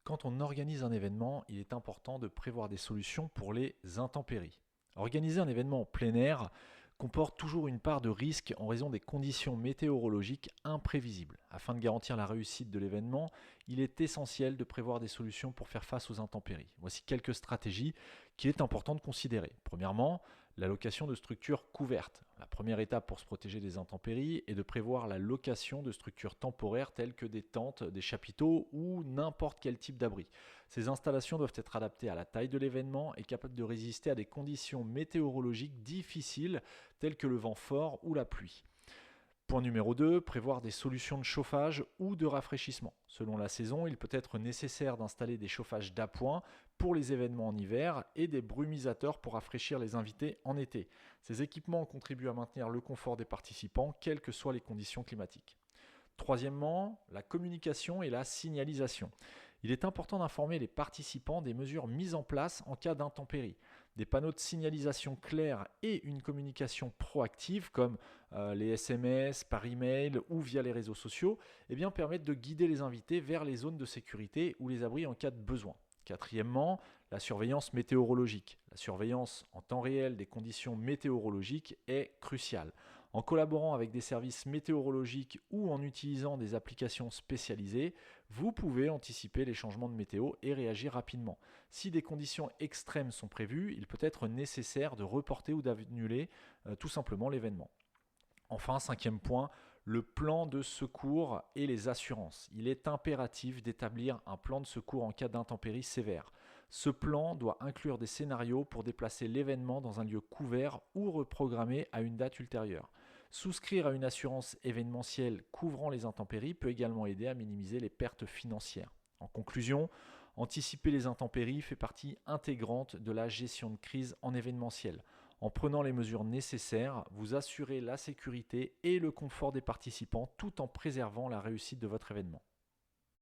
Quand on organise un événement, il est important de prévoir des solutions pour les intempéries. Organiser un événement en plein air comporte toujours une part de risque en raison des conditions météorologiques imprévisibles. Afin de garantir la réussite de l'événement, il est essentiel de prévoir des solutions pour faire face aux intempéries. Voici quelques stratégies qu'il est important de considérer. Premièrement, la location de structures couvertes. La première étape pour se protéger des intempéries est de prévoir la location de structures temporaires telles que des tentes, des chapiteaux ou n'importe quel type d'abri. Ces installations doivent être adaptées à la taille de l'événement et capables de résister à des conditions météorologiques difficiles telles que le vent fort ou la pluie. Point numéro 2, prévoir des solutions de chauffage ou de rafraîchissement. Selon la saison, il peut être nécessaire d'installer des chauffages d'appoint pour les événements en hiver et des brumisateurs pour rafraîchir les invités en été. Ces équipements contribuent à maintenir le confort des participants, quelles que soient les conditions climatiques. Troisièmement, la communication et la signalisation. Il est important d'informer les participants des mesures mises en place en cas d'intempérie. Des panneaux de signalisation clairs et une communication proactive comme les SMS, par email ou via les réseaux sociaux permettent de guider les invités vers les zones de sécurité ou les abris en cas de besoin. Quatrièmement, la surveillance météorologique. La surveillance en temps réel des conditions météorologiques est cruciale. En collaborant avec des services météorologiques ou en utilisant des applications spécialisées, vous pouvez anticiper les changements de météo et réagir rapidement. Si des conditions extrêmes sont prévues, il peut être nécessaire de reporter ou d'annuler tout simplement l'événement. Enfin, cinquième point, le plan de secours et les assurances. Il est impératif d'établir un plan de secours en cas d'intempéries sévères. Ce plan doit inclure des scénarios pour déplacer l'événement dans un lieu couvert ou reprogrammer à une date ultérieure. Souscrire à une assurance événementielle couvrant les intempéries peut également aider à minimiser les pertes financières. En conclusion, anticiper les intempéries fait partie intégrante de la gestion de crise en événementiel. En prenant les mesures nécessaires, vous assurez la sécurité et le confort des participants tout en préservant la réussite de votre événement.